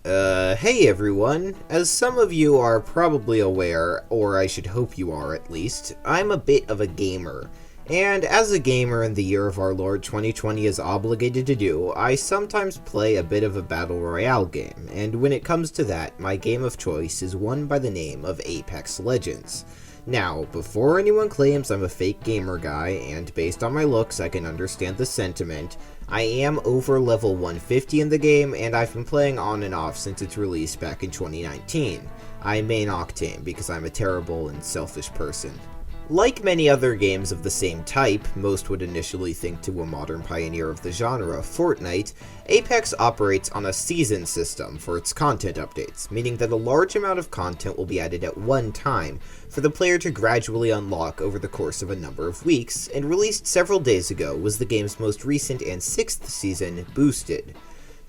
Hey everyone. As some of you are probably aware, or I should hope you are at least, I'm a bit of a gamer. And as a gamer in the year of our Lord 2020 is obligated to do, I sometimes play a bit of a battle royale game, and when it comes to that, my game of choice is one by the name of Apex Legends. Now, before anyone claims I'm a fake gamer guy, and based on my looks I can understand the sentiment, I am over level 150 in the game, and I've been playing on and off since its release back in 2019. I main Octane because I'm a terrible and selfish person. Like many other games of the same type, most would initially think to a modern pioneer of the genre, Fortnite, Apex operates on a season system for its content updates, meaning that a large amount of content will be added at one time for the player to gradually unlock over the course of a number of weeks, and released several days ago was the game's most recent and 6th season, Boosted.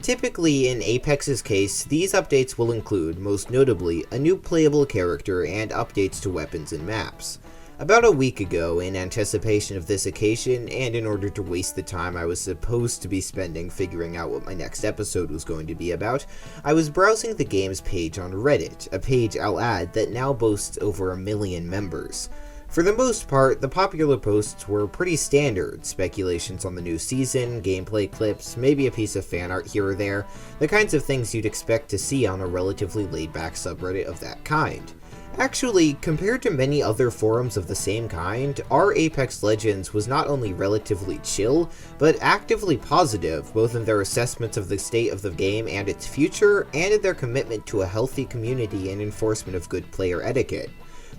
Typically, in Apex's case, these updates will include, most notably, a new playable character and updates to weapons and maps. About a week ago, in anticipation of this occasion, and in order to waste the time I was supposed to be spending figuring out what my next episode was going to be about, I was browsing the game's page on Reddit, a page, I'll add, that now boasts over 1 million members. For the most part, the popular posts were pretty standard, speculations on the new season, gameplay clips, maybe a piece of fan art here or there, the kinds of things you'd expect to see on a relatively laid-back subreddit of that kind. Actually, compared to many other forums of the same kind, our Apex Legends was not only relatively chill, but actively positive, both in their assessments of the state of the game and its future, and in their commitment to a healthy community and enforcement of good player etiquette.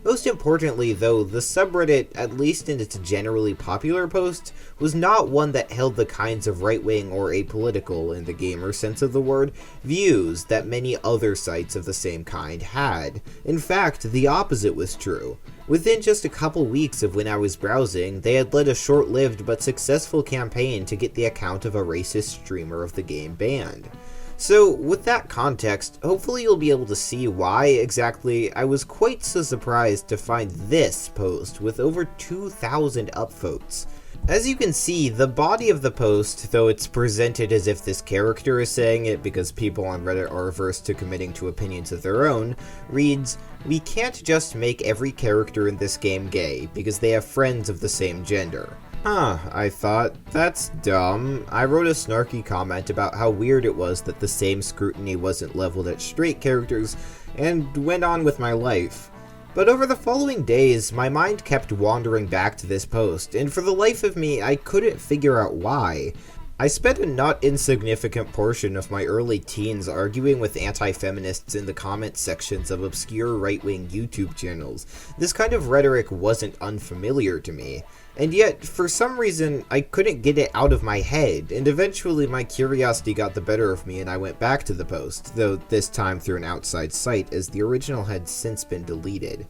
Most importantly, though, the subreddit, at least in its generally popular posts, was not one that held the kinds of right-wing or apolitical, in the gamer sense of the word, views that many other sites of the same kind had. In fact, the opposite was true. Within just a couple weeks of when I was browsing, they had led a short-lived but successful campaign to get the account of a racist streamer of the game banned. So, with that context, hopefully you'll be able to see why exactly I was quite so surprised to find this post with over 2,000 upvotes. As you can see, the body of the post, though it's presented as if this character is saying it because people on Reddit are averse to committing to opinions of their own, reads, "We can't just make every character in this game gay because they have friends of the same gender." Huh, I thought, that's dumb. I wrote a snarky comment about how weird it was that the same scrutiny wasn't leveled at straight characters, and went on with my life. But over the following days, my mind kept wandering back to this post, and for the life of me, I couldn't figure out why. I spent a not insignificant portion of my early teens arguing with anti-feminists in the comment sections of obscure right-wing YouTube channels. This kind of rhetoric wasn't unfamiliar to me. And yet, for some reason, I couldn't get it out of my head, and eventually my curiosity got the better of me and I went back to the post, though this time through an outside site as the original had since been deleted.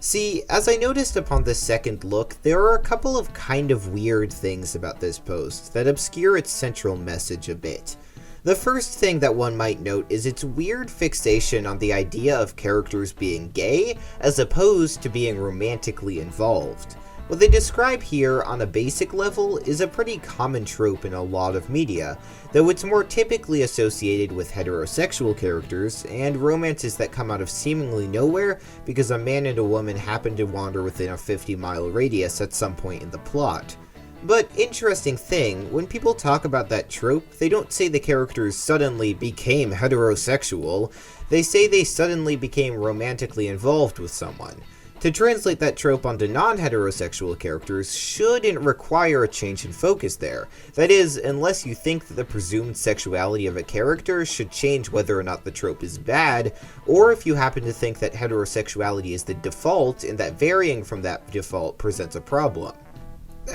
See, as I noticed upon this second look, there are a couple of kind of weird things about this post that obscure its central message a bit. The first thing that one might note is its weird fixation on the idea of characters being gay as opposed to being romantically involved. What they describe here on a basic level is a pretty common trope in a lot of media, though it's more typically associated with heterosexual characters and romances that come out of seemingly nowhere because a man and a woman happen to wander within a 50-mile radius at some point in the plot. But interesting thing, when people talk about that trope, they don't say the characters suddenly became heterosexual, they say they suddenly became romantically involved with someone. To translate that trope onto non-heterosexual characters shouldn't require a change in focus there. That is, unless you think that the presumed sexuality of a character should change whether or not the trope is bad, or if you happen to think that heterosexuality is the default and that varying from that default presents a problem.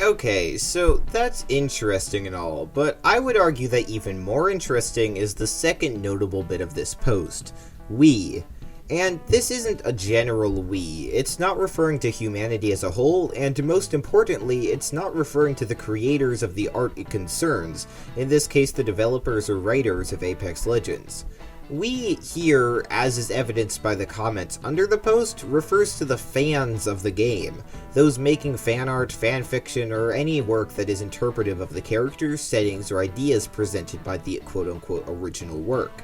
Okay, so that's interesting and all, but I would argue that even more interesting is the second notable bit of this post, we. And this isn't a general we, it's not referring to humanity as a whole, and most importantly, it's not referring to the creators of the art it concerns, in this case the developers or writers of Apex Legends. We here, as is evidenced by the comments under the post, refers to the fans of the game, those making fan art, fanfiction, or any work that is interpretive of the characters, settings, or ideas presented by the quote-unquote original work.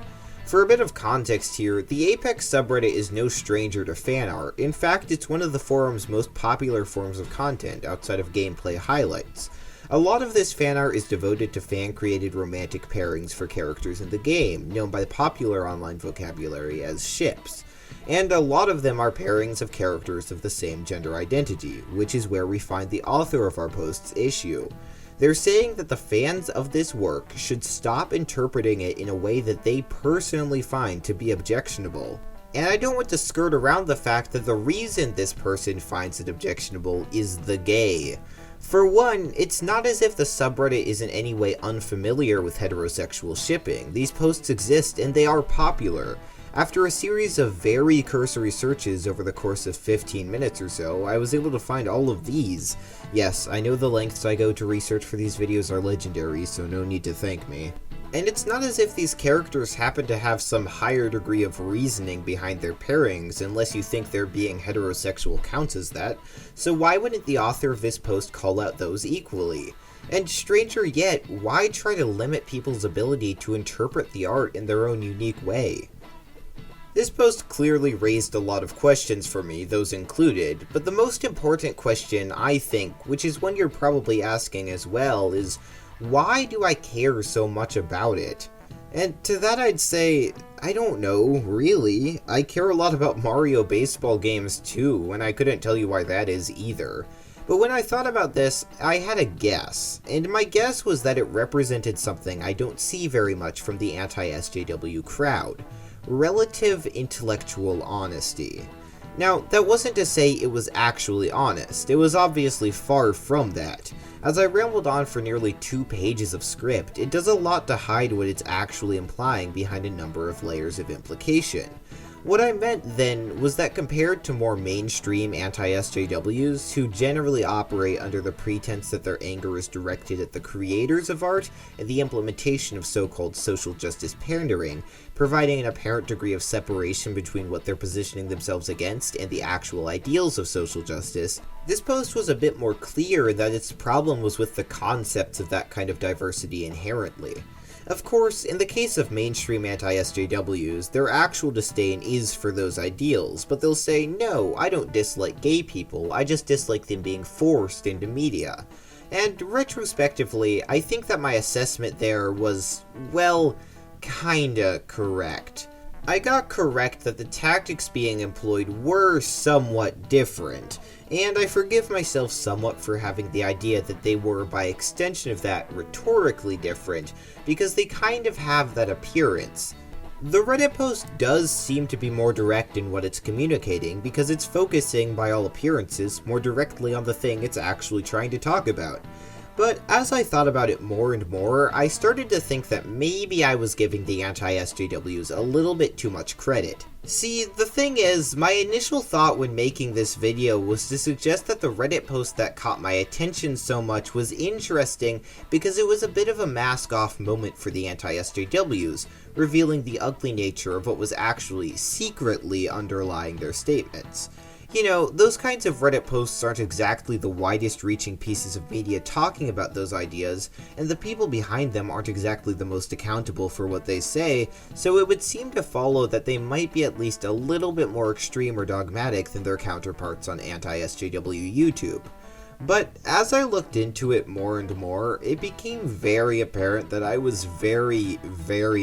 For a bit of context here, the Apex subreddit is no stranger to fan art. In fact, it's one of the forum's most popular forms of content outside of gameplay highlights. A lot of this fan art is devoted to fan-created romantic pairings for characters in the game, known by the popular online vocabulary as ships. And a lot of them are pairings of characters of the same gender identity, which is where we find the author of our post's issue. They're saying that the fans of this work should stop interpreting it in a way that they personally find to be objectionable. And I don't want to skirt around the fact that the reason this person finds it objectionable is the gay. For one, it's not as if the subreddit is in any way unfamiliar with heterosexual shipping. These posts exist and they are popular. After a series of very cursory searches over the course of 15 minutes or so, I was able to find all of these. Yes, I know the lengths I go to research for these videos are legendary, so no need to thank me. And it's not as if these characters happen to have some higher degree of reasoning behind their pairings, unless you think their being heterosexual counts as that, so why wouldn't the author of this post call out those equally? And stranger yet, why try to limit people's ability to interpret the art in their own unique way? This post clearly raised a lot of questions for me, those included, but the most important question, I think, which is one you're probably asking as well, is why do I care so much about it? And to that I'd say, I don't know, really. I care a lot about Mario baseball games too, and I couldn't tell you why that is either. But when I thought about this, I had a guess, and my guess was that it represented something I don't see very much from the anti-SJW crowd: relative intellectual honesty. Now, that wasn't to say it was actually honest, it was obviously far from that. As I rambled on for nearly 2 pages of script, it does a lot to hide what it's actually implying behind a number of layers of implication. What I meant then was that compared to more mainstream anti-SJWs, who generally operate under the pretense that their anger is directed at the creators of art and the implementation of so-called social justice pandering, providing an apparent degree of separation between what they're positioning themselves against and the actual ideals of social justice, this post was a bit more clear in that its problem was with the concepts of that kind of diversity inherently. Of course, in the case of mainstream anti-SJWs, their actual disdain is for those ideals, but they'll say, no, I don't dislike gay people, I just dislike them being forced into media. And retrospectively, I think that my assessment there was, well, kinda correct. I got correct that the tactics being employed were somewhat different, and I forgive myself somewhat for having the idea that they were, by extension of that, rhetorically different, because they kind of have that appearance. The Reddit post does seem to be more direct in what it's communicating, because it's focusing, by all appearances, more directly on the thing it's actually trying to talk about. But as I thought about it more and more, I started to think that maybe I was giving the anti-SJWs a little bit too much credit. See, the thing is, my initial thought when making this video was to suggest that the Reddit post that caught my attention so much was interesting because it was a bit of a mask-off moment for the anti-SJWs, revealing the ugly nature of what was actually secretly underlying their statements. You know, those kinds of Reddit posts aren't exactly the widest reaching pieces of media talking about those ideas, and the people behind them aren't exactly the most accountable for what they say, so it would seem to follow that they might be at least a little bit more extreme or dogmatic than their counterparts on anti-SJW YouTube. But as I looked into it more and more, it became very apparent that I was very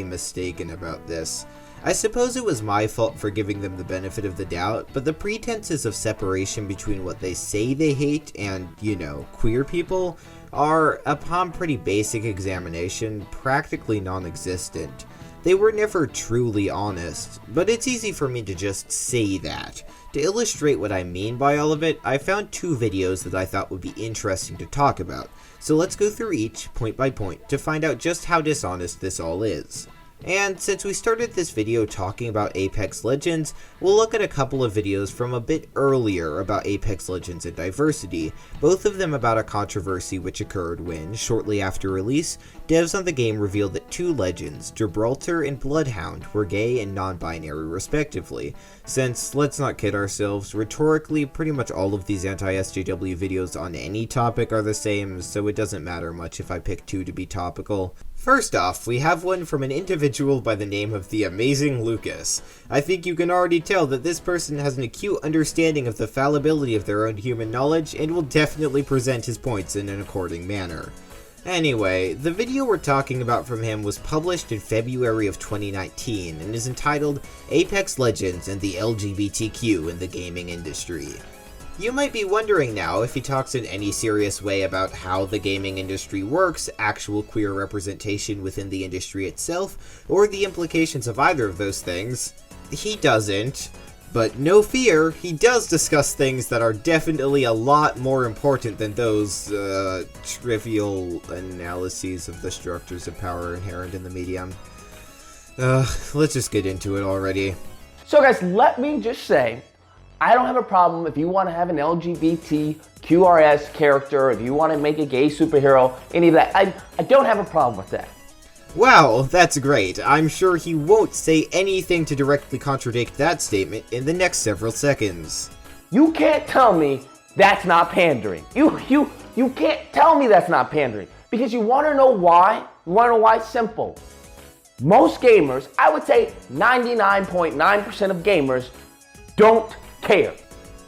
mistaken about this. I suppose it was my fault for giving them the benefit of the doubt, but the pretenses of separation between what they say they hate and, you know, queer people are, upon pretty basic examination, practically non-existent. They were never truly honest, but it's easy for me to just say that. To illustrate what I mean by all of it, I found 2 videos that I thought would be interesting to talk about, so let's go through each, point by point, to find out just how dishonest this all is. And since we started this video talking about Apex Legends, we'll look at a couple of videos from a bit earlier about Apex Legends and diversity, both of them about a controversy which occurred when, shortly after release, devs on the game revealed that 2 legends, Gibraltar and Bloodhound, were gay and non-binary respectively. Since, let's not kid ourselves, rhetorically pretty much all of these anti-SJW videos on any topic are the same, so it doesn't matter much if I pick 2 to be topical. First off, we have one from an individual by the name of the Amazing Lucas. I think you can already tell that this person has an acute understanding of the fallibility of their own human knowledge and will definitely present his points in an according manner. Anyway, the video we're talking about from him was published in February of 2019 and is entitled Apex Legends and the LGBTQ in the Gaming Industry. You might be wondering now if he talks in any serious way about how the gaming industry works, actual queer representation within the industry itself, or the implications of either of those things. He doesn't, but no fear, he does discuss things that are definitely a lot more important than those, trivial analyses of the structures of power inherent in the medium. Let's just get into it already. So guys, let me just say, I don't have a problem if you want to have an LGBTQRS character, if you want to make a gay superhero, any of that. I don't have a problem with that. Wow, that's great. I'm sure he won't say anything to directly contradict that statement in the next several seconds. You can't tell me that's not pandering. You can't tell me that's not pandering. Because you want to know why? You want to know why? Simple. Most gamers, I would say 99.9% of gamers, don't care.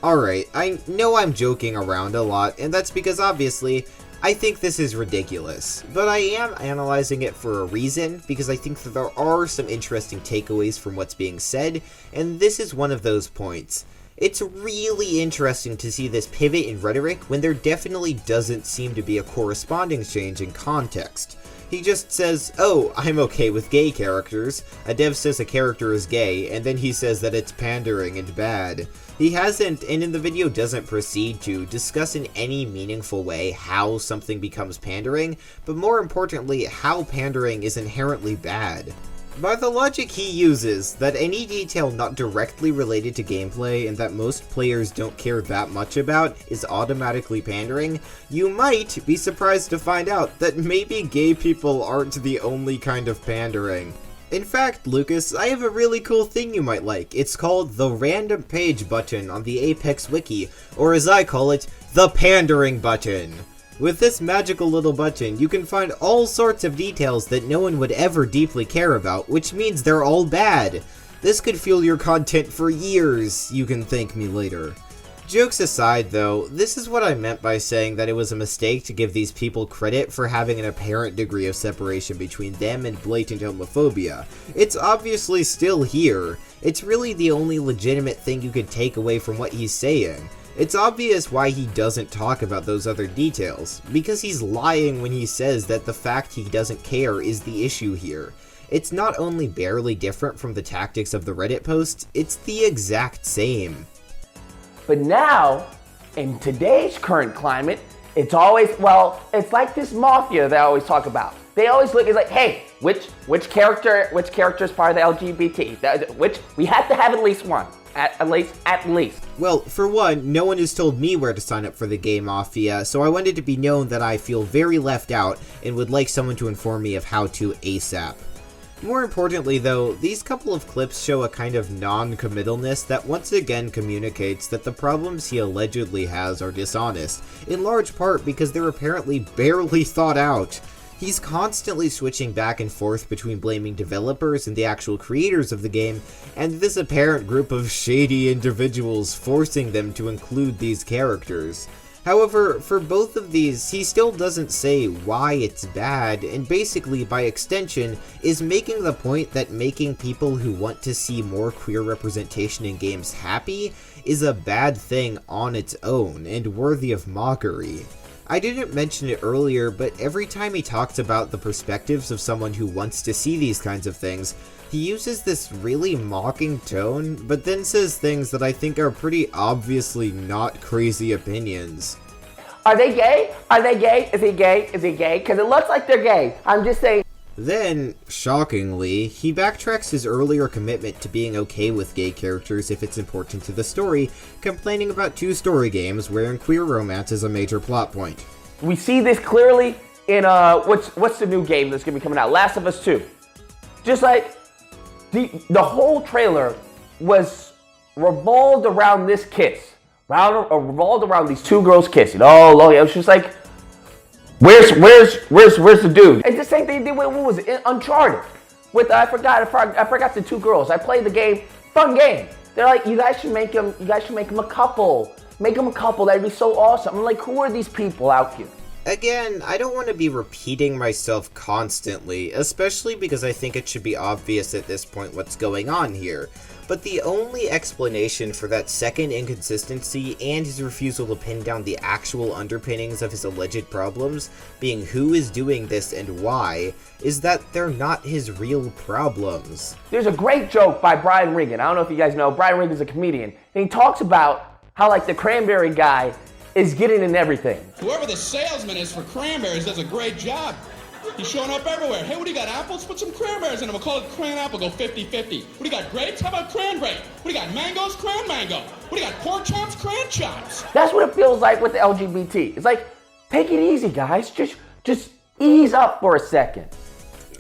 Alright, I know I'm joking around a lot, and that's because obviously, I think this is ridiculous. But I am analyzing it for a reason, because I think that there are some interesting takeaways from what's being said, and this is one of those points. It's really interesting to see this pivot in rhetoric when there definitely doesn't seem to be a corresponding change in context. He just says, oh, I'm okay with gay characters. A dev says a character is gay, and then he says that it's pandering and bad. He hasn't, and in the video doesn't proceed to, discuss in any meaningful way how something becomes pandering, but more importantly, how pandering is inherently bad. By the logic he uses, that any detail not directly related to gameplay and that most players don't care that much about is automatically pandering, you might be surprised to find out that maybe gay people aren't the only kind of pandering. In fact, Lucas, I have a really cool thing you might like. It's called the random page button on the Apex wiki, or as I call it, the pandering button. With this magical little button, you can find all sorts of details that no one would ever deeply care about, which means they're all bad. This could fuel your content for years. You can thank me later. Jokes aside though, this is what I meant by saying that it was a mistake to give these people credit for having an apparent degree of separation between them and blatant homophobia. It's obviously still here. It's really the only legitimate thing you could take away from what he's saying. It's obvious why he doesn't talk about those other details, because he's lying when he says that the fact he doesn't care is the issue here. It's not only barely different from the tactics of the Reddit post, it's the exact same. But now, in today's current climate, it's always, well, it's like this mafia they always talk about. They always look, it's like, hey, which character is part of the LGBT? We have to have at least one. At least. Well, for one, no one has told me where to sign up for the Gay Mafia, so I wanted to be known that I feel very left out and would like someone to inform me of how to ASAP. More importantly though, these couple of clips show a kind of non-committalness that once again communicates that the problems he allegedly has are dishonest, in large part because they're apparently barely thought out. He's constantly switching back and forth between blaming developers and the actual creators of the game, and this apparent group of shady individuals forcing them to include these characters. However, for both of these, he still doesn't say why it's bad, and basically, by extension, is making the point that making people who want to see more queer representation in games happy is a bad thing on its own, and worthy of mockery. I didn't mention it earlier, but every time he talks about the perspectives of someone who wants to see these kinds of things, he uses this really mocking tone, but then says things that I think are pretty obviously not crazy opinions. Are they gay? Are they gay? Is he gay? Is he gay? Because it looks like they're gay. I'm just saying. Then, shockingly, he backtracks his earlier commitment to being okay with gay characters if it's important to the story, complaining about 2 story games wherein queer romance is a major plot point. We see this clearly in, what's the new game that's going to be coming out? Last of Us 2. Just like, the whole trailer was revolved around this kiss. Revolved around these 2 girls kissing. Oh, Lord, it was just like, Where's the dude? It's the same thing they did with, what was it, Uncharted. With I forgot the two girls. I played the game, fun game. They're like, you guys should make them a couple. Make them a couple, that'd be so awesome. I'm like, who are these people out here? Again, I don't want to be repeating myself constantly, especially because I think it should be obvious at this point what's going on here. But the only explanation for that second inconsistency and his refusal to pin down the actual underpinnings of his alleged problems, being who is doing this and why, is that they're not his real problems. There's a great joke by Brian Regan. I don't know if you guys know, Brian Regan's a comedian, and he talks about how like the cranberry guy is getting in everything. Whoever the salesman is for cranberries does a great job. He's showing up everywhere. Hey, what do you got, apples? Put some cranberries in them. We'll call it cran apple, go 50-50. What do you got, grapes? How about cran grape? What do you got, mangoes? Cran mango. What do you got, pork chops? Cran chops. That's what it feels like with the LGBT. It's like, take it easy, guys. Just ease up for a second.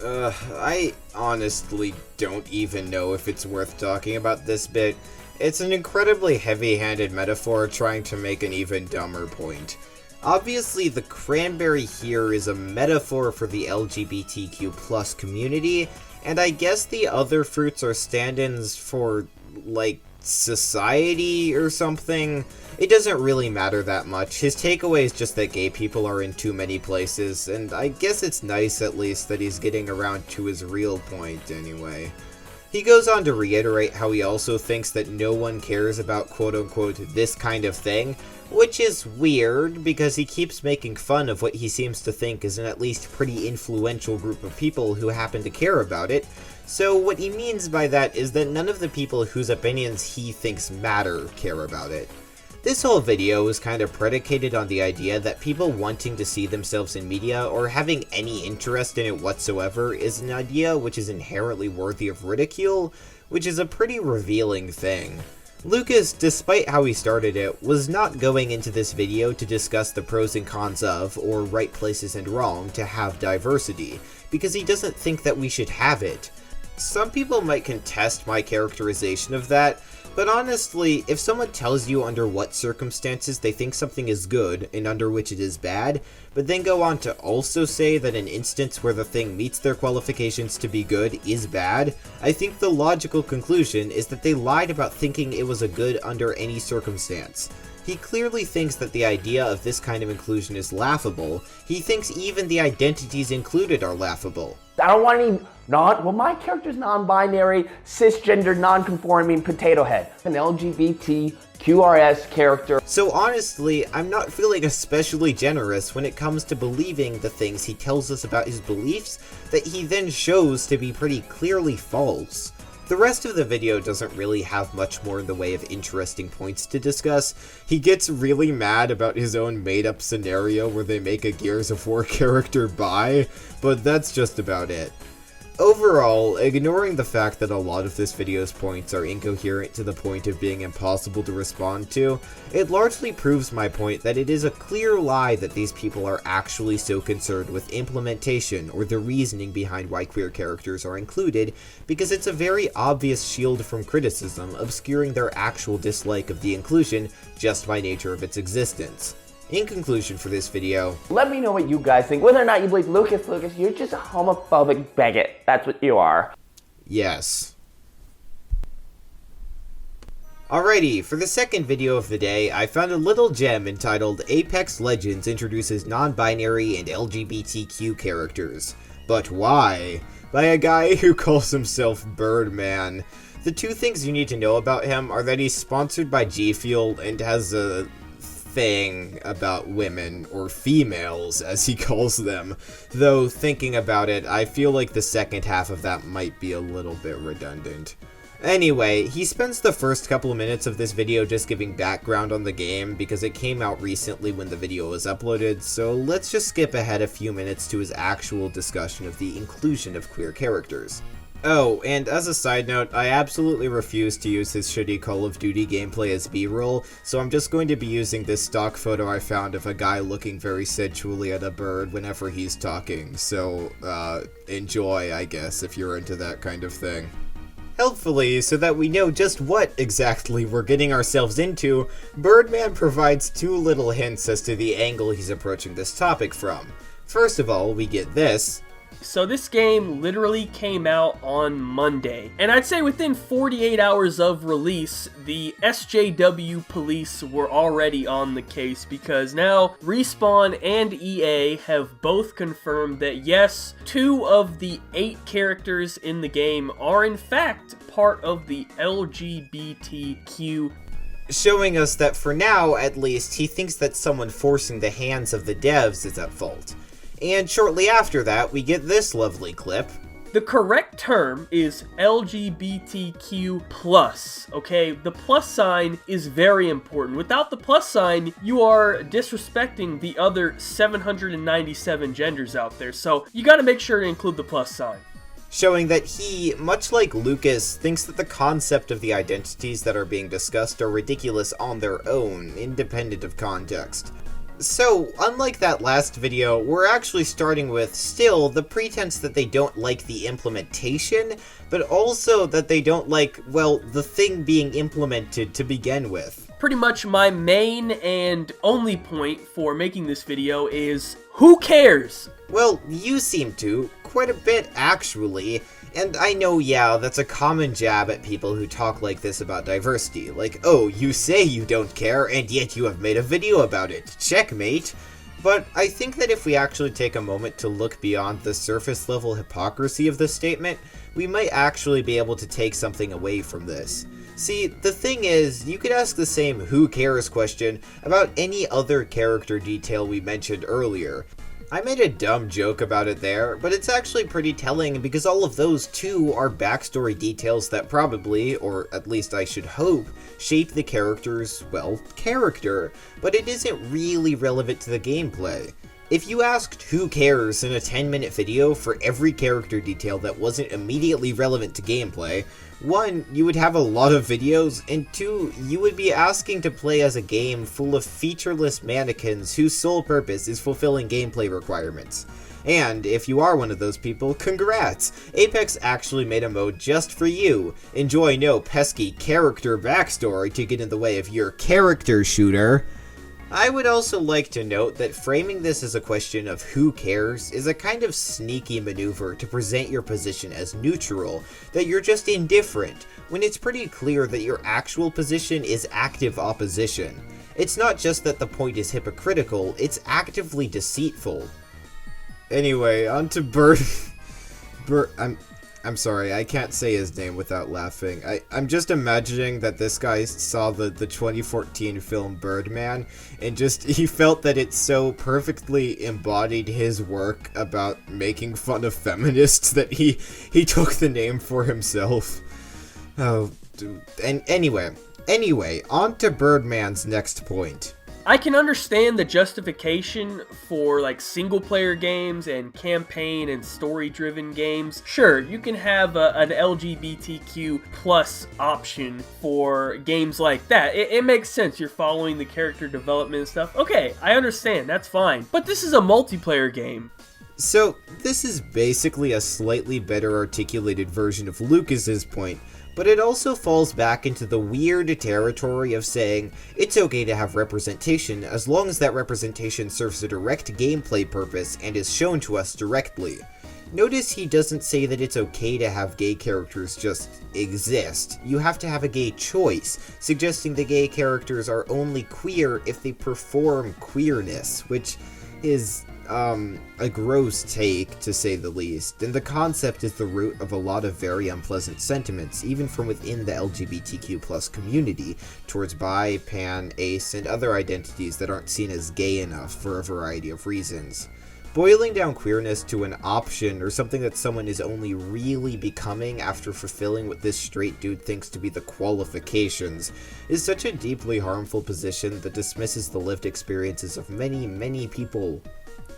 I honestly don't even know if it's worth talking about this bit. It's an incredibly heavy-handed metaphor trying to make an even dumber point. Obviously, the cranberry here is a metaphor for the LGBTQ plus community, and I guess the other fruits are stand-ins for, like, society or something. It doesn't really matter that much. His takeaway is just that gay people are in too many places, and I guess it's nice at least that he's getting around to his real point anyway. He goes on to reiterate how he also thinks that no one cares about quote-unquote this kind of thing, which is weird because he keeps making fun of what he seems to think is an at least pretty influential group of people who happen to care about it. So what he means by that is that none of the people whose opinions he thinks matter care about it. This whole video is kind of predicated on the idea that people wanting to see themselves in media or having any interest in it whatsoever is an idea which is inherently worthy of ridicule, which is a pretty revealing thing. Lucas, despite how he started it, was not going into this video to discuss the pros and cons of, or right places and wrong to have diversity, because he doesn't think that we should have it. Some people might contest my characterization of that, but honestly, if someone tells you under what circumstances they think something is good and under which it is bad, but then go on to also say that an instance where the thing meets their qualifications to be good is bad, I think the logical conclusion is that they lied about thinking it was a good under any circumstance. He clearly thinks that the idea of this kind of inclusion is laughable. He thinks even the identities included are laughable. I don't want any my character's non-binary, cisgender, non-conforming potato head. An LGBTQRS character. So honestly, I'm not feeling especially generous when it comes to believing the things he tells us about his beliefs that he then shows to be pretty clearly false. The rest of the video doesn't really have much more in the way of interesting points to discuss. He gets really mad about his own made-up scenario where they make a Gears of War character bi, but that's just about it. Overall, ignoring the fact that a lot of this video's points are incoherent to the point of being impossible to respond to, it largely proves my point that it is a clear lie that these people are actually so concerned with implementation or the reasoning behind why queer characters are included, because it's a very obvious shield from criticism, obscuring their actual dislike of the inclusion just by nature of its existence. In conclusion for this video, let me know what you guys think. Whether or not you believe Lucas, you're just a homophobic bigot. That's what you are. Yes. Alrighty, for the second video of the day, I found a little gem entitled Apex Legends introduces non-binary and LGBTQ characters. But why? By a guy who calls himself Birdman. The two things you need to know about him are that he's sponsored by G Fuel and has a thing about women, or females as he calls them, though thinking about it, I feel like the second half of that might be a little bit redundant. Anyway, he spends the first couple of minutes of this video just giving background on the game because it came out recently when the video was uploaded, so let's just skip ahead a few minutes to his actual discussion of the inclusion of queer characters. Oh, and as a side note, I absolutely refuse to use his shitty Call of Duty gameplay as B-roll, so I'm just going to be using this stock photo I found of a guy looking very sensually at a bird whenever he's talking, so, enjoy, I guess, if you're into that kind of thing. Helpfully, so that we know just what exactly we're getting ourselves into, Birdman provides 2 little hints as to the angle he's approaching this topic from. First of all, we get this. So this game literally came out on Monday, and I'd say within 48 hours of release, the SJW police were already on the case, because now Respawn and EA have both confirmed that yes, 2 of the 8 characters in the game are in fact part of the LGBTQ, showing us that for now, at least, he thinks that someone forcing the hands of the devs is at fault. And shortly after that, we get this lovely clip. The correct term is LGBTQ+, okay? The plus sign is very important. Without the plus sign, you are disrespecting the other 797 genders out there, so you gotta make sure to include the plus sign. Showing that he, much like Lucas, thinks that the concept of the identities that are being discussed are ridiculous on their own, independent of context. So, unlike that last video, we're actually starting with, still, the pretense that they don't like the implementation, but also that they don't like, well, the thing being implemented to begin with. Pretty much my main and only point for making this video is, who cares? Well, you seem to, quite a bit actually, and I know, yeah, that's a common jab at people who talk like this about diversity, like, oh, you say you don't care, and yet you have made a video about it, checkmate. But I think that if we actually take a moment to look beyond the surface level hypocrisy of this statement, we might actually be able to take something away from this. See, the thing is, you could ask the same who cares question about any other character detail we mentioned earlier. I made a dumb joke about it there, but it's actually pretty telling because all of those too are backstory details that probably, or at least I should hope, shape the character's, well, character, but it isn't really relevant to the gameplay. If you asked who cares in a 10-minute video for every character detail that wasn't immediately relevant to gameplay, 1, you would have a lot of videos, and 2, you would be asking to play as a game full of featureless mannequins whose sole purpose is fulfilling gameplay requirements. And if you are one of those people, congrats! Apex actually made a mode just for you. Enjoy no pesky character backstory to get in the way of your character shooter. I would also like to note that framing this as a question of who cares is a kind of sneaky maneuver to present your position as neutral, that you're just indifferent, when it's pretty clear that your actual position is active opposition. It's not just that the point is hypocritical, it's actively deceitful. Anyway, on to I'm sorry, I can't say his name without laughing. I'm just imagining that this guy saw the 2014 film Birdman, and he felt that it so perfectly embodied his work about making fun of feminists that he took the name for himself. Oh, dude. And anyway, on to Birdman's next point. I can understand the justification for like single player games and campaign and story driven games. Sure, you can have an LGBTQ plus option for games like that. It makes sense. You're following the character development and stuff. Okay, I understand. That's fine. But this is a multiplayer game. So this is basically a slightly better articulated version of Lucas's point, but it also falls back into the weird territory of saying it's okay to have representation as long as that representation serves a direct gameplay purpose and is shown to us directly. Notice he doesn't say that it's okay to have gay characters just exist. You have to have a gay choice, suggesting the gay characters are only queer if they perform queerness, which is a gross take, to say the least, and the concept is the root of a lot of very unpleasant sentiments, even from within the LGBTQ+ community, towards bi, pan, ace, and other identities that aren't seen as gay enough for a variety of reasons. Boiling down queerness to an option or something that someone is only really becoming after fulfilling what this straight dude thinks to be the qualifications is such a deeply harmful position that dismisses the lived experiences of many, many people.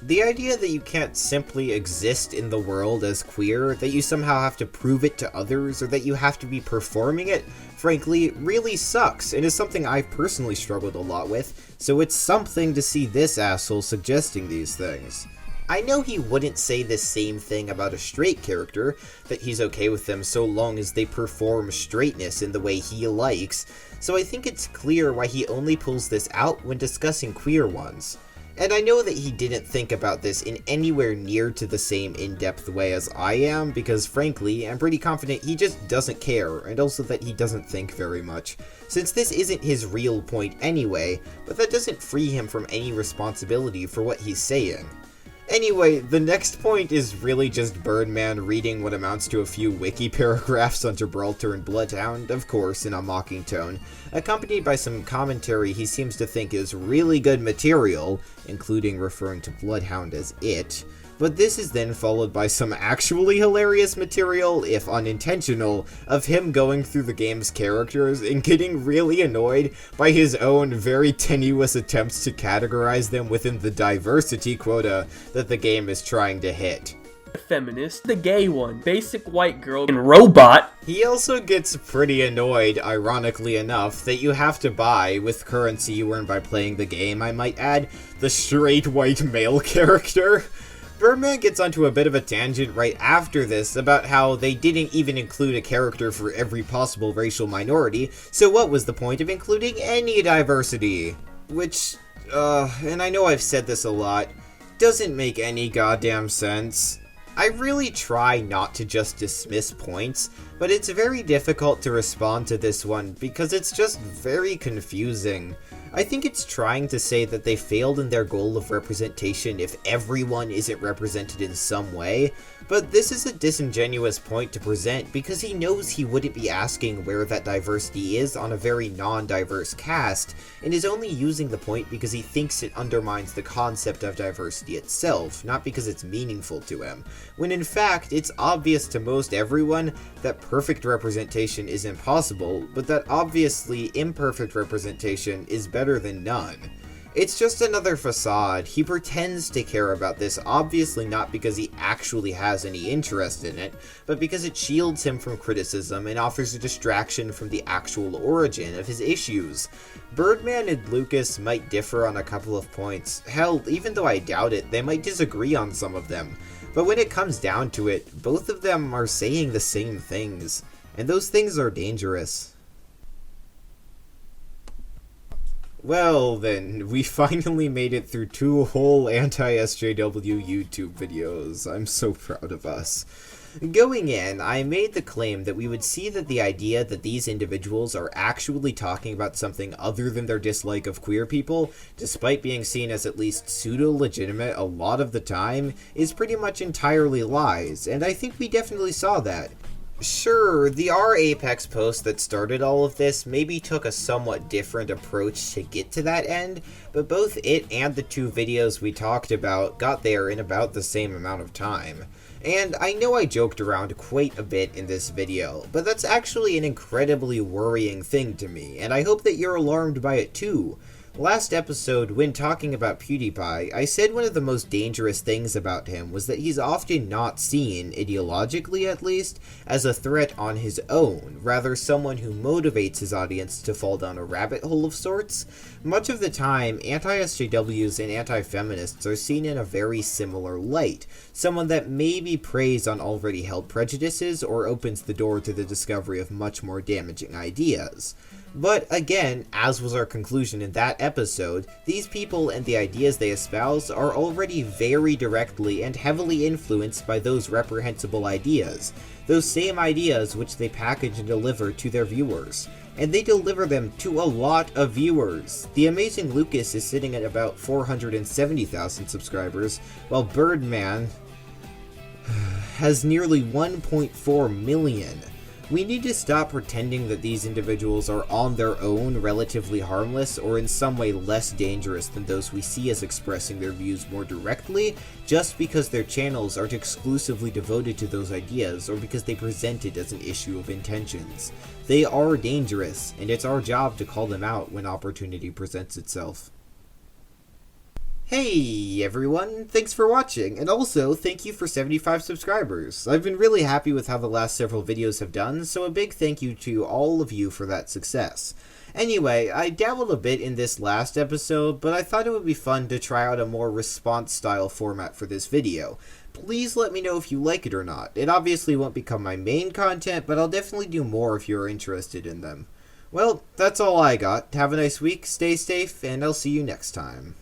The idea that you can't simply exist in the world as queer, that you somehow have to prove it to others, or that you have to be performing it, frankly, really sucks, and is something I've personally struggled a lot with, so it's something to see this asshole suggesting these things. I know he wouldn't say the same thing about a straight character, that he's okay with them so long as they perform straightness in the way he likes, so I think it's clear why he only pulls this out when discussing queer ones. And I know that he didn't think about this in anywhere near to the same in-depth way as I am, because frankly, I'm pretty confident he just doesn't care, and also that he doesn't think very much, since this isn't his real point anyway, but that doesn't free him from any responsibility for what he's saying. Anyway, the next point is really just Birdman reading what amounts to a few wiki paragraphs on Gibraltar and Bloodhound, of course in a mocking tone, accompanied by some commentary he seems to think is really good material, including referring to Bloodhound as it. But this is then followed by some actually hilarious material, if unintentional, of him going through the game's characters and getting really annoyed by his own very tenuous attempts to categorize them within the diversity quota that the game is trying to hit. Feminist, the gay one, basic white girl, and robot. He also gets pretty annoyed, ironically enough, that you have to buy, with currency you earn by playing the game, I might add, the straight white male character. Birdman gets onto a bit of a tangent right after this about how they didn't even include a character for every possible racial minority, so what was the point of including any diversity? Which, and I know I've said this a lot, doesn't make any goddamn sense. I really try not to just dismiss points, but it's very difficult to respond to this one because it's just very confusing. I think it's trying to say that they failed in their goal of representation if everyone isn't represented in some way, but this is a disingenuous point to present because he knows he wouldn't be asking where that diversity is on a very non-diverse cast, and is only using the point because he thinks it undermines the concept of diversity itself, not because it's meaningful to him, when in fact it's obvious to most everyone that perfect representation is impossible, but that obviously imperfect representation is better than none. It's just another facade. He pretends to care about this, obviously not because he actually has any interest in it, but because it shields him from criticism and offers a distraction from the actual origin of his issues. Birdman and Lucas might differ on a couple of points. Hell, even though I doubt it, they might disagree on some of them. But when it comes down to it, both of them are saying the same things, and those things are dangerous. Well then, we finally made it through 2 whole anti-SJW YouTube videos. I'm so proud of us. Going in, I made the claim that we would see that the idea that these individuals are actually talking about something other than their dislike of queer people, despite being seen as at least pseudo-legitimate a lot of the time, is pretty much entirely lies, and I think we definitely saw that. Sure, the R-Apex post that started all of this maybe took a somewhat different approach to get to that end, but both it and the 2 videos we talked about got there in about the same amount of time. And I know I joked around quite a bit in this video, but that's actually an incredibly worrying thing to me, and I hope that you're alarmed by it too. Last episode, when talking about PewDiePie, I said one of the most dangerous things about him was that he's often not seen, ideologically at least, as a threat on his own, rather someone who motivates his audience to fall down a rabbit hole of sorts. Much of the time, anti-SJWs and anti-feminists are seen in a very similar light, someone that maybe preys on already held prejudices or opens the door to the discovery of much more damaging ideas. But again, as was our conclusion in that episode, these people and the ideas they espouse are already very directly and heavily influenced by those reprehensible ideas, those same ideas which they package and deliver to their viewers. And they deliver them to a lot of viewers. The amazing Lucas is sitting at about 470,000 subscribers, while Birdman has nearly 1.4 million. We need to stop pretending that these individuals are on their own relatively harmless or in some way less dangerous than those we see as expressing their views more directly, just because their channels aren't exclusively devoted to those ideas or because they present it as an issue of intentions. They are dangerous, and it's our job to call them out when opportunity presents itself. Hey everyone, thanks for watching, and also thank you for 75 subscribers. I've been really happy with how the last several videos have done, so a big thank you to all of you for that success. Anyway, I dabbled a bit in this last episode, but I thought it would be fun to try out a more response-style format for this video. Please let me know if you like it or not. It obviously won't become my main content, but I'll definitely do more if you're interested in them. Well, that's all I got. Have a nice week, stay safe, and I'll see you next time.